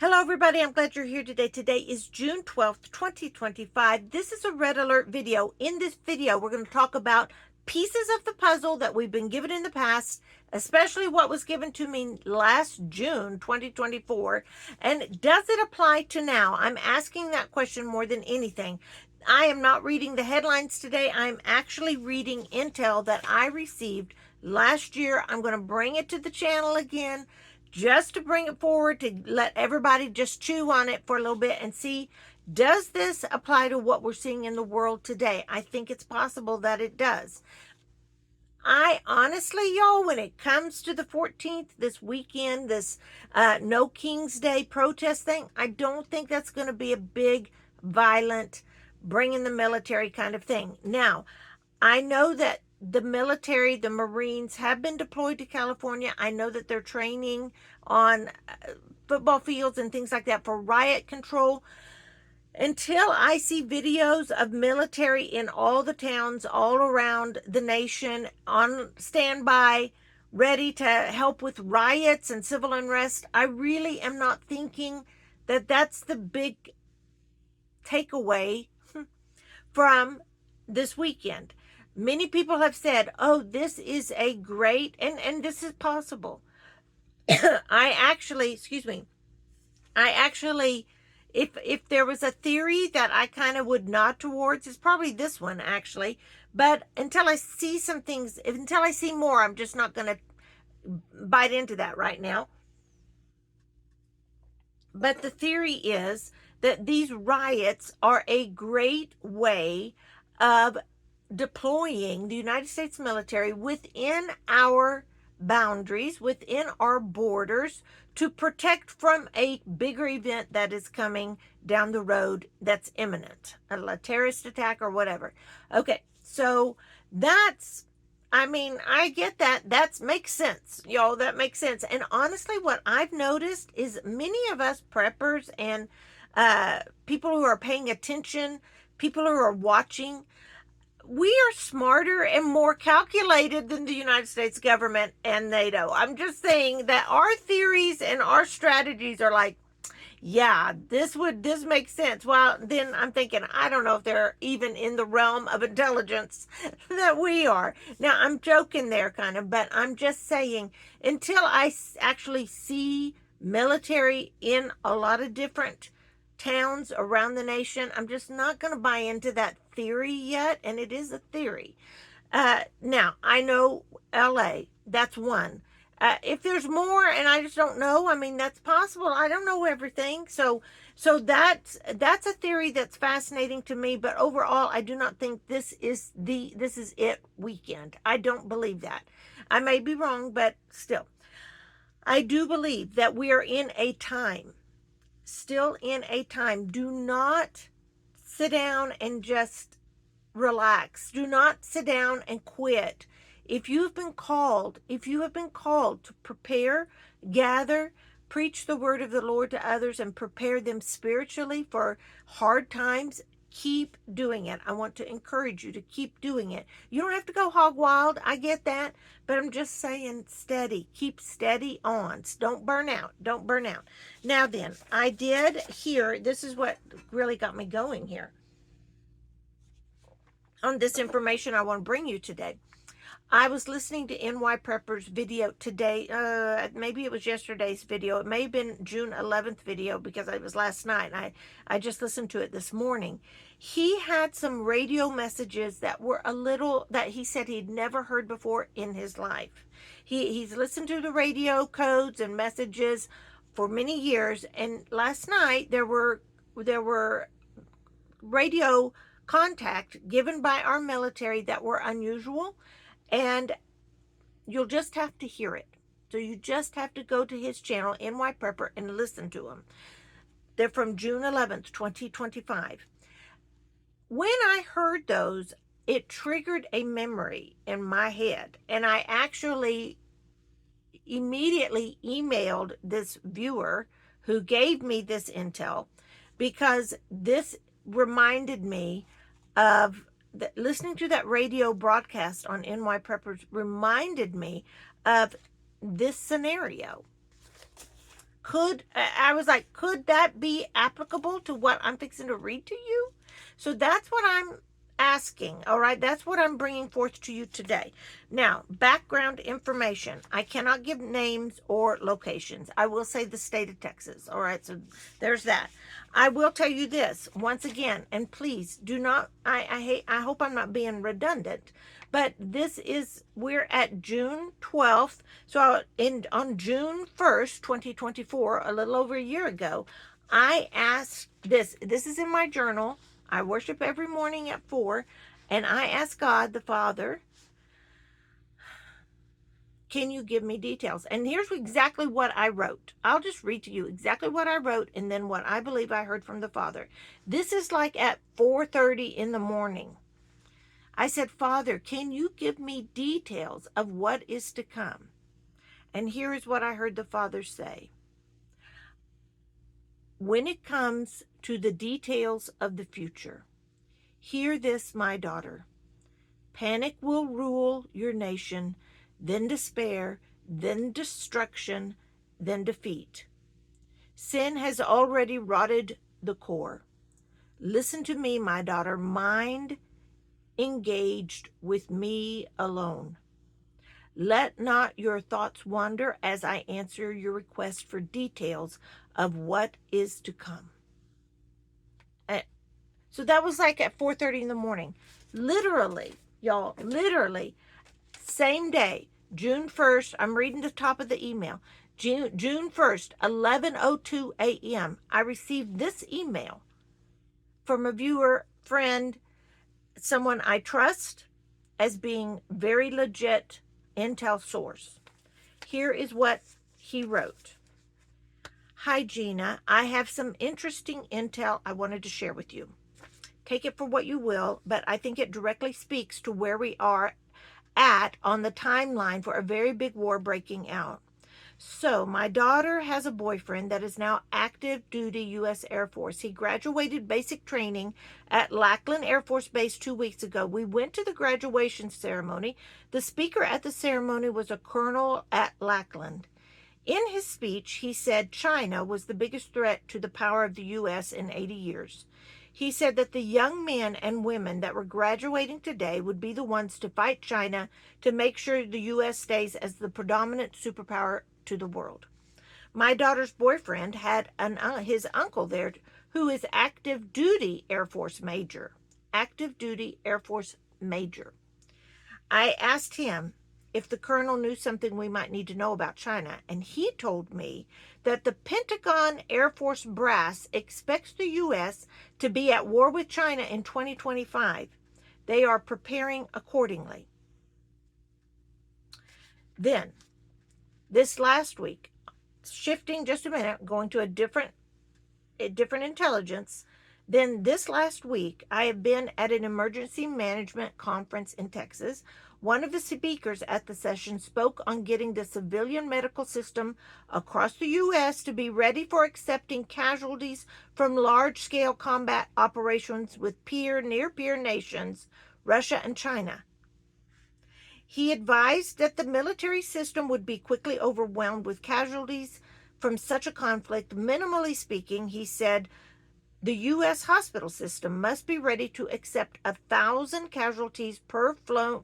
Hello, everybody. I'm glad you're here today. Today is June 12th, 2025. This is a red alert video. In this video, we're going to talk about pieces of the puzzle that we've been given in the past, especially what was given to me last June 2024. And does it apply to now? I'm asking that question more than anything. I am not reading the headlines today. I'm actually reading intel that I received last year. I'm going to bring it to the channel again, just to bring it forward, to let everybody just chew on it for a little bit and see, does this apply to what we're seeing in the world today? I think it's possible that it does. I honestly, y'all, when it comes to the 14th, this weekend, this No King's Day protest thing, I don't think that's going to be a big, violent, bring in the military kind of thing. Now, I know that the military, the Marines, have been deployed to California. I know that they're training on football fields and things like that for riot control. Until I see videos of military in all the towns all around the nation on standby, ready to help with riots and civil unrest, I really am not thinking that that's the big takeaway from this weekend. Many people have said, oh, this is a great, and this is possible. I actually, if there was a theory that I kind of would nod towards, it's probably this one, actually. But until I see some things, until I see more, I'm just not going to bite into that right now. But the theory is that these riots are a great way of deploying the United States military within our boundaries, within our borders, to protect from a bigger event that is coming down the road that's imminent, a terrorist attack or whatever. Okay, so that's, I get that. That makes sense, y'all. That makes sense. And honestly, what I've noticed is many of us preppers and people who are paying attention, people who are watching, we are smarter and more calculated than the United States government and NATO. I'm just saying that our theories and our strategies are like, yeah, this makes sense. Well, then I'm thinking, I don't know if they're even in the realm of intelligence that we are. Now, I'm joking there kind of, but I'm just saying, until I actually see military in a lot of different towns around the nation, I'm just not going to buy into that theory yet, and it is a theory. Now, I know LA, that's one. If there's more and I just don't know, that's possible. I don't know everything. So that's a theory that's fascinating to me, but overall I do not think this is it weekend. I don't believe that. I may be wrong, but still. I do believe that we are in a time, still in a time. Do not sit down and just relax. Do not sit down and quit. If you have been called to prepare, gather, preach the word of the Lord to others, and prepare them spiritually for hard times, keep doing it. I want to encourage you to keep doing it. You don't have to go hog wild. I get that. But I'm just saying, steady. Keep steady on. Don't burn out. Don't burn out. Now then, I did hear, this is what really got me going here on this information I want to bring you today. I was listening to NY Prepper's video today. Maybe it was yesterday's video. It may have been June 11th video because it was last night. I just listened to it this morning. He had some radio messages that were that he said he'd never heard before in his life. He's listened to the radio codes and messages for many years. And last night there were radio contact given by our military that were unusual. And you'll just have to hear it. So you just have to go to his channel, NY Prepper, and listen to them. They're from June 11th, 2025. When I heard those, it triggered a memory in my head. And I actually immediately emailed this viewer who gave me this intel, because this reminded me of listening to that radio broadcast on NY Preppers reminded me of this scenario. I was like, could that be applicable to what I'm fixing to read to you? So that's what I'm asking. All right, that's what I'm bringing forth to you today. Now, background information. I cannot give names or locations. I will say the state of Texas. All right, so there's that. I will tell you this once again, and please do not. I hope I'm not being redundant, but we're at June 12th. So on June 1st, 2024, a little over a year ago, I asked this. This is in my journal. I worship every morning at 4, and I ask God the Father, can you give me details? And here's exactly what I wrote. I'll just read to you exactly what I wrote and then what I believe I heard from the Father. This is like at 4:30 in the morning. I said, Father, can you give me details of what is to come? And here is what I heard the Father say. When it comes to the details of the future, hear this, my daughter. Panic will rule your nation, then despair, then destruction, then defeat. Sin has already rotted the core. Listen to me, my daughter, mind engaged with me alone. Let not your thoughts wander as I answer your request for details of what is to come. So that was like at 4:30 in the morning. Literally, y'all, literally, same day, June 1st, I'm reading the top of the email. June 1st, 11:02 a.m., I received this email from a viewer, friend, someone I trust as being very legit intel source. Here is what he wrote. Hi, Gina. I have some interesting intel I wanted to share with you. Take it for what you will, but I think it directly speaks to where we are at on the timeline for a very big war breaking out. So, my daughter has a boyfriend that is now active duty U.S. Air Force. He graduated basic training at Lackland Air Force Base 2 weeks ago. We went to the graduation ceremony. The speaker at the ceremony was a colonel at Lackland. In his speech, he said China was the biggest threat to the power of the U.S. in 80 years. He said that the young men and women that were graduating today would be the ones to fight China to make sure the U.S. stays as the predominant superpower to the world. My daughter's boyfriend had his uncle there who is active duty Air Force major. Active duty Air Force major. I asked him if the colonel knew something we might need to know about China, and he told me that the Pentagon Air Force brass expects the U.S. to be at war with China in 2025. They are preparing accordingly. Then, this last week, shifting just a minute, going to a different intelligence, then this last week, I have been at an emergency management conference in Texas. One of the speakers at the session spoke on getting the civilian medical system across the U.S. to be ready for accepting casualties from large-scale combat operations with near-peer nations, Russia and China. He advised that the military system would be quickly overwhelmed with casualties from such a conflict. Minimally speaking, he said, the U.S. hospital system must be ready to accept 1,000 casualties per flown.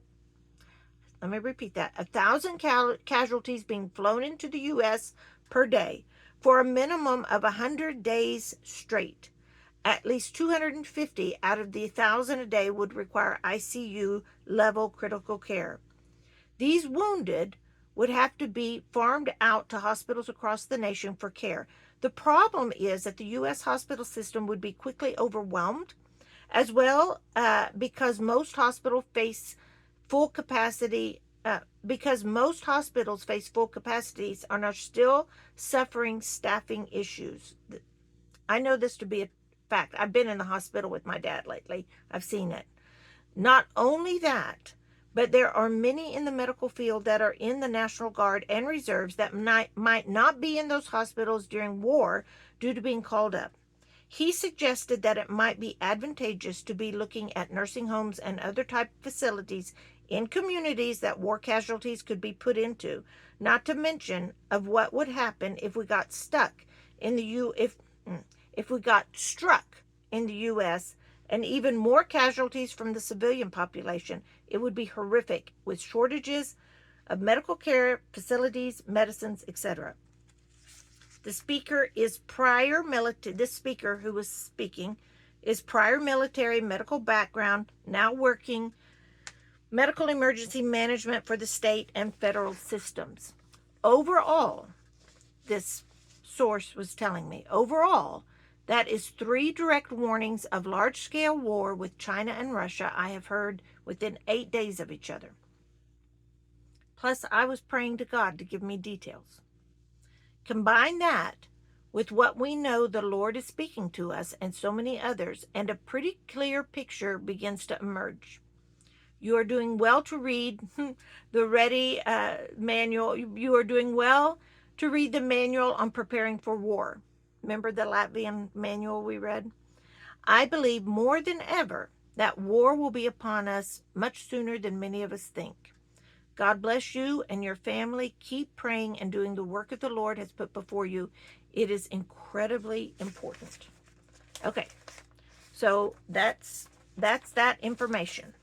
Let me repeat that. 1,000 casualties being flown into the U.S. per day for a minimum of 100 days straight. At least 250 out of the 1,000 a day would require ICU level critical care. These wounded would have to be farmed out to hospitals across the nation for care. The problem is that the U.S. hospital system would be quickly overwhelmed, as well because most hospitals face full capacities and are still suffering staffing issues. I know this to be a fact. I've been in the hospital with my dad lately. I've seen it. Not only that, but there are many in the medical field that are in the National Guard and reserves that might not be in those hospitals during war due to being called up. He suggested that it might be advantageous to be looking at nursing homes and other type of facilities in communities that war casualties could be put into, not to mention of what would happen if we got stuck in the if we got struck in the US, and even more casualties from the civilian population. It would be horrific, with shortages of medical care facilities, medicines, etc. The speaker is prior military. This speaker who was speaking is prior military medical background, now working medical emergency management for the state and federal systems. Overall, this source was telling me, overall, that is 3 direct warnings of large-scale war with China and Russia I have heard within 8 days of each other. Plus, I was praying to God to give me details. Combine that with what we know the Lord is speaking to us and so many others, and a pretty clear picture begins to emerge. You are doing well to read the Ready manual. You are doing well to read the manual on preparing for war. Remember the Latvian manual we read? I believe more than ever that war will be upon us much sooner than many of us think. God bless you and your family. Keep praying and doing the work that the Lord has put before you. It is incredibly important. Okay, so that's that information.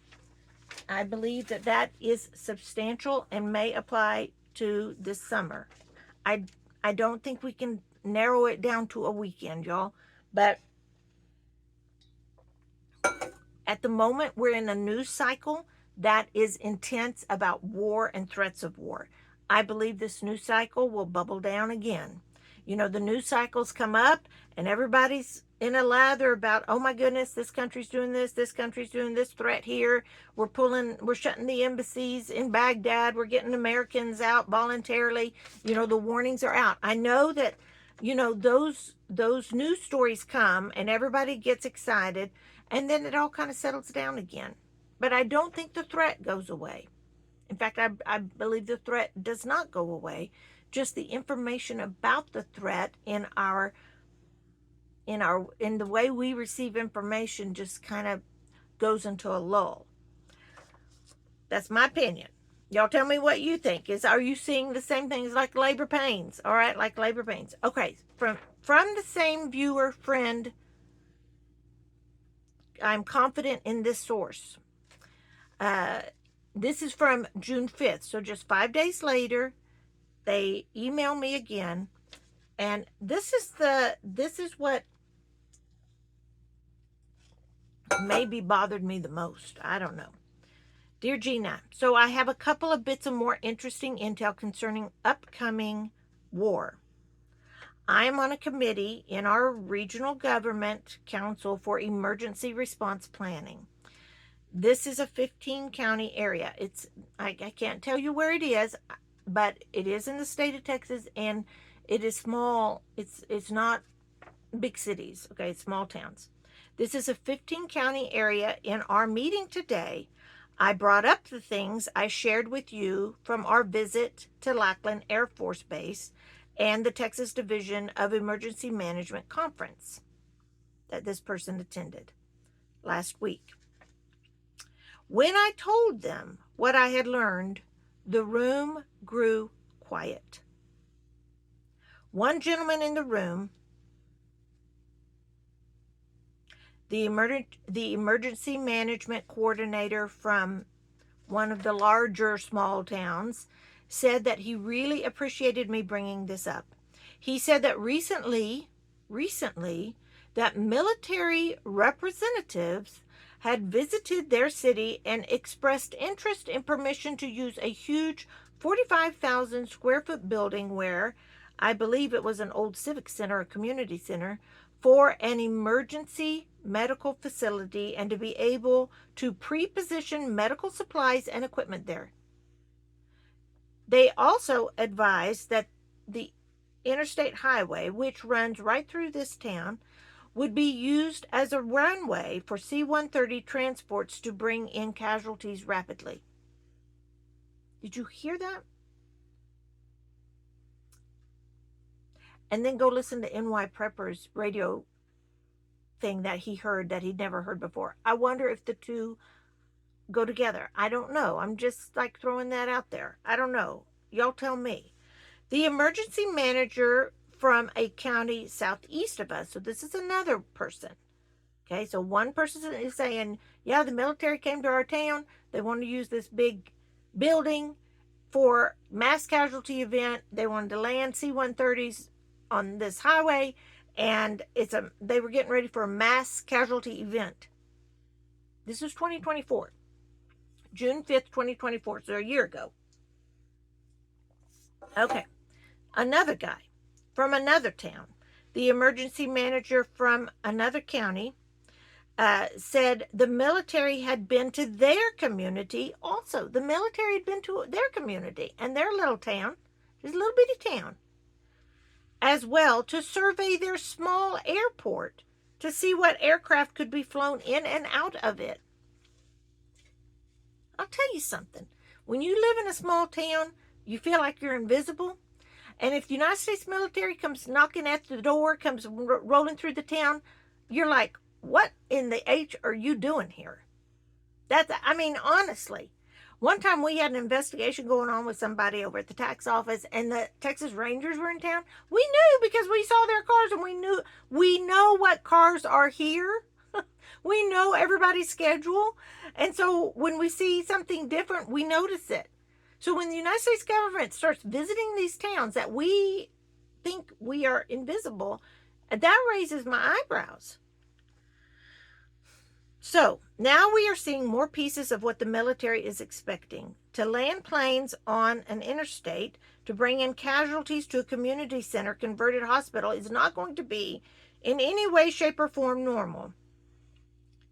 I believe that that is substantial and may apply to this summer. I don't think we can narrow it down to a weekend, y'all, but at the moment we're in a news cycle that is intense about war and threats of war. I believe this news cycle will bubble down again. You know, the news cycles come up and everybody's in a lather about, oh my goodness, this country's doing this country's doing this threat here. We're shutting the embassies in Baghdad. We're getting Americans out voluntarily. You know, the warnings are out. I know that, you know, those news stories come and everybody gets excited, and then it all kind of settles down again. But I don't think the threat goes away. In fact, I believe the threat does not go away. Just the information about the threat in the way we receive information just kind of goes into a lull. That's my opinion. Y'all tell me what you think. Are you seeing the same things like labor pains? All right, like labor pains. Okay, from the same viewer friend, I'm confident in this source. This is from June 5th, so just 5 days later, they email me again, and this is what maybe bothered me the most. I don't know. Dear Gina, so I have a couple of bits of more interesting intel concerning upcoming war. I am on a committee in our regional government council for emergency response planning. This is a 15 county area. I can't tell you where it is, but it is in the state of Texas, and it is small. It's not big cities, okay? It's small towns. This is a 15 county area. In our meeting today, I brought up the things I shared with you from our visit to Lackland Air Force Base and the Texas Division of Emergency Management Conference that this person attended last week. When I told them what I had learned, the room grew quiet. One gentleman in the room, the emergency management coordinator from one of the larger small towns, said that he really appreciated me bringing this up. He said that recently, that military representatives had visited their city and expressed interest in permission to use a huge 45,000 square foot building where, I believe it was an old civic center, a community center, for an emergency medical facility, and to be able to pre-position medical supplies and equipment there. They also advised that the Interstate Highway, which runs right through this town, would be used as a runway for C-130 transports to bring in casualties rapidly. Did you hear that? And then go listen to NY Prepper's radio thing that he heard that he'd never heard before. I wonder if the two go together? I don't know. I'm just like throwing that out there. I don't know. Y'all tell me. The emergency manager from a county southeast of us, so this is another person. Okay, so one person is saying, yeah, the military came to our town. They want to use this big building for mass casualty event. They wanted to land C-130s on this highway, and they were getting ready for a mass casualty event. This is 2024, June 5th, 2024, so a year ago. Okay, another guy from another town, the emergency manager from another county, said the military had been to their community also. The military had been to their community and their little town, just a little bitty town, as well, to survey their small airport to see what aircraft could be flown in and out of it. I'll tell you something. When you live in a small town, you feel like you're invisible. And if the United States military comes knocking at the door, comes rolling through the town, you're like, what in the H are you doing here? Honestly, one time we had an investigation going on with somebody over at the tax office, and the Texas Rangers were in town. We knew because we saw their cars, and we know what cars are here. We know everybody's schedule. And so when we see something different, we notice it. So when the United States government starts visiting these towns that we think we are invisible, that raises my eyebrows. So now we are seeing more pieces of what the military is expecting. To land planes on an interstate to bring in casualties to a community center converted hospital is not going to be in any way, shape, or form normal.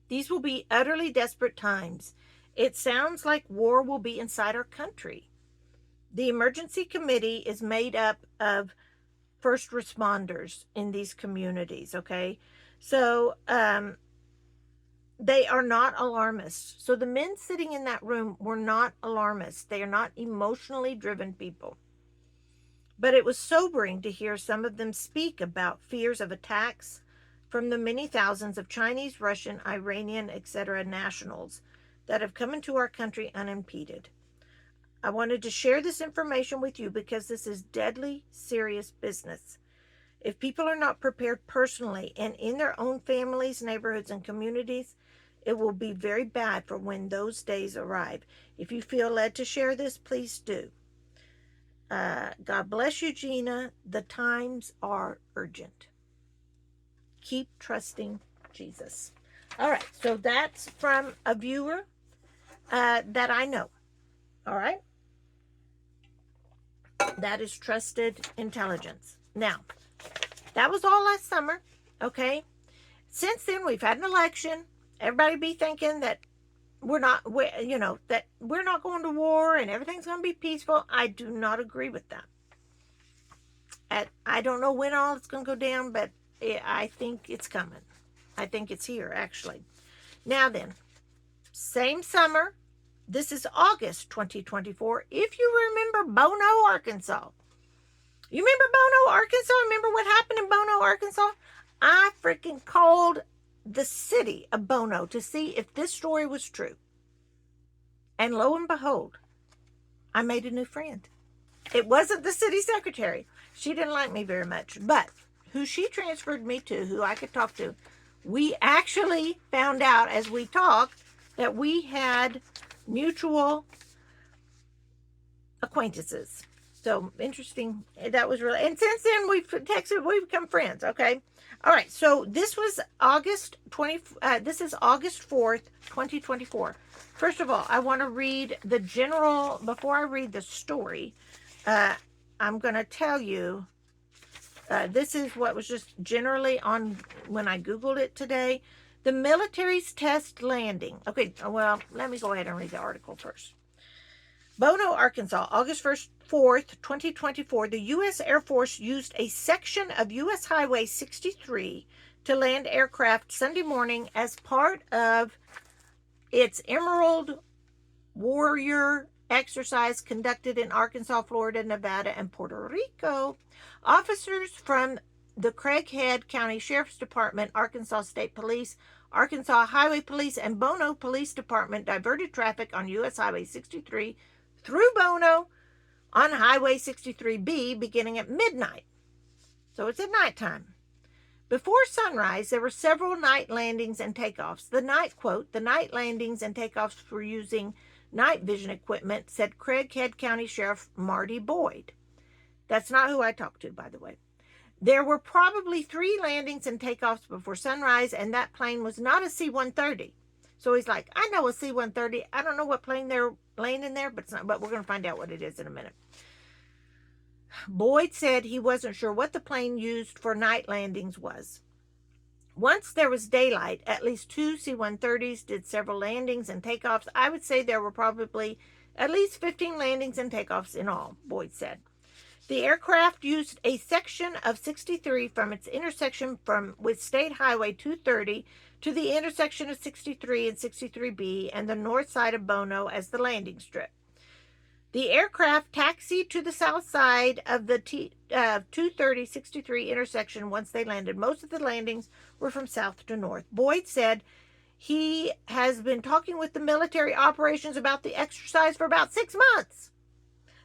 These will be utterly desperate times. It sounds like war will be inside our country. The emergency committee is made up of first responders in these communities, okay? So, they are not alarmists. So the men sitting in that room were not alarmists. They are not emotionally driven people. But it was sobering to hear some of them speak about fears of attacks from the many thousands of Chinese, Russian, Iranian, etc. nationals that have come into our country unimpeded. I wanted to share this information with you because this is deadly serious business. If people are not prepared personally and in their own families, neighborhoods, and communities, it will be very bad for when those days arrive. If you feel led to share this, please do. God bless you, Gina. The times are urgent. Keep trusting Jesus. All right, so that's from a viewer that I know. All right? That is trusted intelligence. Now, that was all last summer, okay? Since then, we've had an election. Everybody be thinking that that we're not going to war and everything's going to be peaceful. I do not agree with that. I don't know when all it's going to go down, but I think it's coming. I think it's here, actually. Now then, same summer. This is August 2024. If you remember Bono, Arkansas. You remember Bono, Arkansas? Remember what happened in Bono, Arkansas? I freaking called the city of Bono to see if this story was true. And lo and behold, I made a new friend. It wasn't the city secretary. She didn't like me very much. But who she transferred me to, who I could talk to, we actually found out as we talked that we had mutual acquaintances. So interesting. That was really, and since then we've texted, we've become friends. Okay. All right. So this was this is August 4th, 2024. First of all, I want to read the general, before I read the story, I'm going to tell you, this is what was just generally on when I Googled it today. The military's test landing. Okay. Well, let me go ahead and read the article first. Bono, Arkansas, August 4th, 2024, the U.S. Air Force used a section of U.S. Highway 63 to land aircraft Sunday morning as part of its Emerald Warrior exercise conducted in Arkansas, Florida, Nevada, and Puerto Rico. Officers from the Craighead County Sheriff's Department, Arkansas State Police, Arkansas Highway Police and Bono Police Department diverted traffic on U.S. Highway 63 through Bono on Highway 63B beginning at midnight. So it's at nighttime. Before sunrise, there were several night landings and takeoffs. The night landings and takeoffs were using night vision equipment, said Craighead County Sheriff Marty Boyd. That's not who I talked to, by the way. There were probably 3 landings and takeoffs before sunrise, and that plane was not a C-130. So he's like, I know a C-130. I don't know what plane they're landing there, but we're going to find out what it is in a minute. Boyd said he wasn't sure what the plane used for night landings was. Once there was daylight, at least 2 C-130s did several landings and takeoffs. I would say there were probably at least 15 landings and takeoffs in all, Boyd said. The aircraft used a section of 63 from its intersection with State Highway 230 to the intersection of 63 and 63B and the north side of Bono as the landing strip. The aircraft taxied to the south side of the 230-63 intersection once they landed. Most of the landings were from south to north. Boyd said he has been talking with the military operations about the exercise for about 6 months.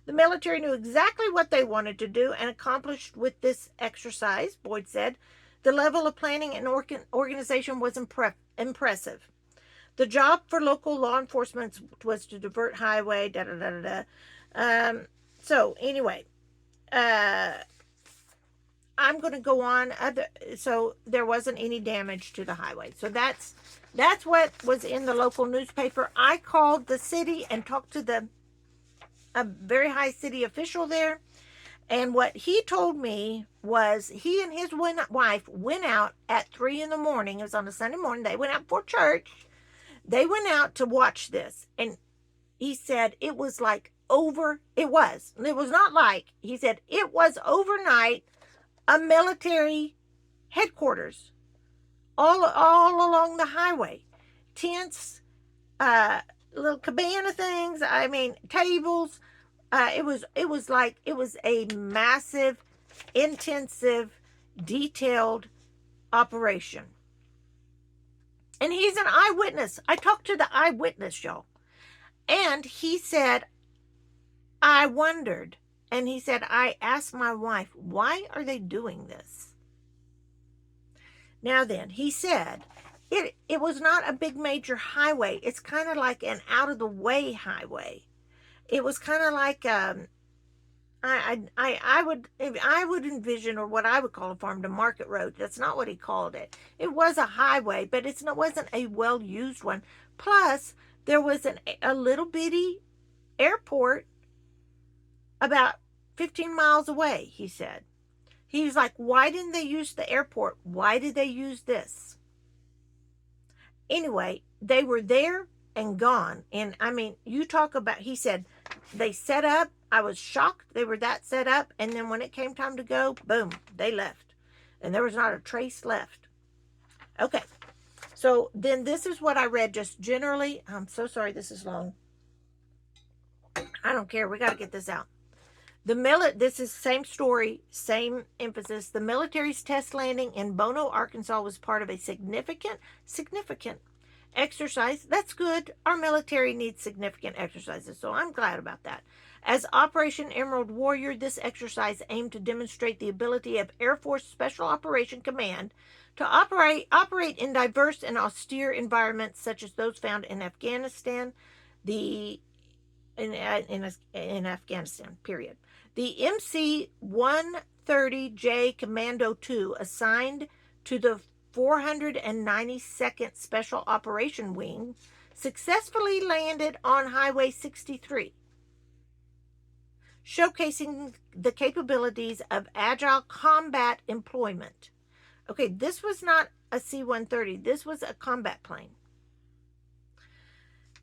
The military knew exactly what they wanted to do and accomplished with this exercise, Boyd said. The level of planning and organization was impressive. The job for local law enforcement was to divert highway, so anyway, I'm going to go on. So there wasn't any damage to the highway. So that's what was in the local newspaper. I called the city and talked to a very high city official there. And what he told me was he and his wife went out at 3 in the morning. It was on a Sunday morning. They went out for church. They went out to watch this. And he said it was like it was not like, he said it was overnight a military headquarters all along the highway. Tents, little cabana things, tables. It was a massive, intensive, detailed operation. And he's an eyewitness. I talked to the eyewitness, y'all. And he said, I wondered. And he said, I asked my wife, why are they doing this? Now then, he said, it was not a big major highway. It's kind of like an out-of-the-way highway. It was kind of like I would envision, or what I would call a farm to market road. That's not what he called it. It was a highway, but it wasn't a well-used one. Plus, there was a little bitty airport about 15 miles away, he said. He was like, why didn't they use the airport? Why did they use this? Anyway, they were there and gone. And you talk about, he said, they set up. I was shocked they were that set up. And then when it came time to go, boom, they left. And there was not a trace left. Okay. So then this is what I read just generally. I'm so sorry this is long. I don't care. We got to get this out. This is same story, same emphasis. The military's test landing in Bono, Arkansas was part of a significant exercise. That's good. Our military needs significant exercises, so I'm glad about that. As Operation Emerald Warrior, this exercise aimed to demonstrate the ability of Air Force Special Operation Command to operate in diverse and austere environments such as those found in Afghanistan, in Afghanistan, period. The MC-130J Commando 2, assigned to the 492nd Special Operation Wing, successfully landed on Highway 63, showcasing the capabilities of agile combat employment. Okay, this was not a C-130. This was a combat plane.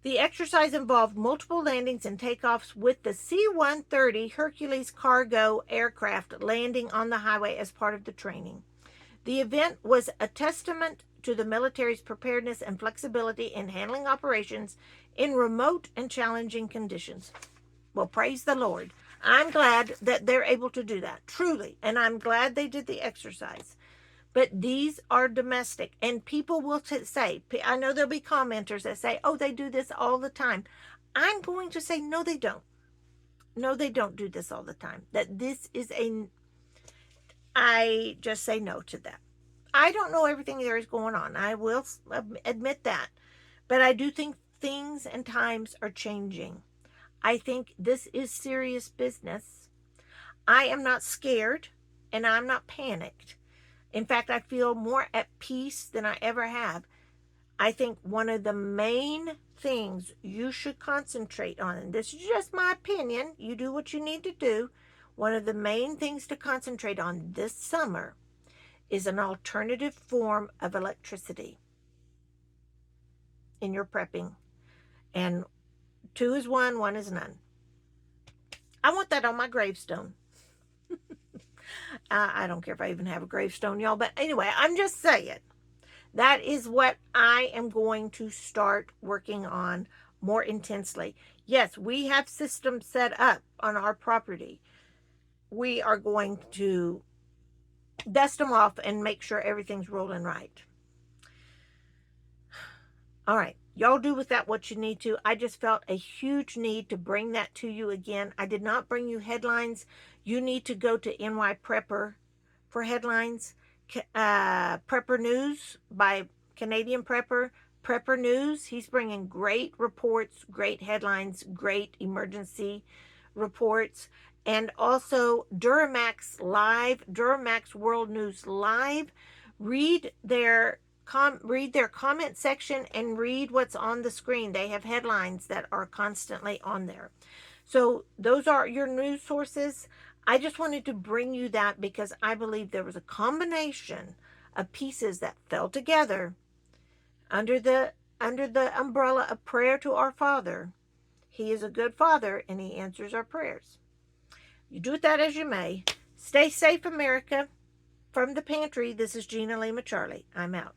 The exercise involved multiple landings and takeoffs with the C-130 Hercules cargo aircraft landing on the highway as part of the training. The event was a testament to the military's preparedness and flexibility in handling operations in remote and challenging conditions. Well, praise the Lord. I'm glad that they're able to do that, truly, and I'm glad they did the exercise. but these are domestic. And people will say, I know there'll be commenters that say, oh, they do this all the time. I'm going to say, no, they don't. No, they don't do this all the time. That this is I just say no to that. I don't know everything there is going on. I will admit that. But I do think things and times are changing. I think this is serious business. I am not scared and I'm not panicked. In fact, I feel more at peace than I ever have. I think one of the main things you should concentrate on, and this is just my opinion, you do what you need to do. One of the main things to concentrate on this summer is an alternative form of electricity in your prepping. And 2 is 1, 1 is none. I want that on my gravestone. I don't care if I even have a gravestone, y'all. But anyway, I'm just saying. That is what I am going to start working on more intensely. Yes, we have systems set up on our property. We are going to dust them off and make sure everything's rolling right. All right. Y'all do with that what you need to. I just felt a huge need to bring that to you again. I did not bring you headlines. You need to go to NY Prepper for headlines. Prepper News by Canadian Prepper News. He's bringing great reports, great headlines, great emergency reports. And also Duramax Live, Duramax World News Live. Read their comment section and read what's on the screen. They have headlines that are constantly on there. So those are your news sources. I just wanted to bring you that because I believe there was a combination of pieces that fell together under the umbrella of prayer to our Father. He is a good Father and he answers our prayers. You do with that as you may. Stay safe, America. From the pantry, this is Gina Lima Charlie. I'm out.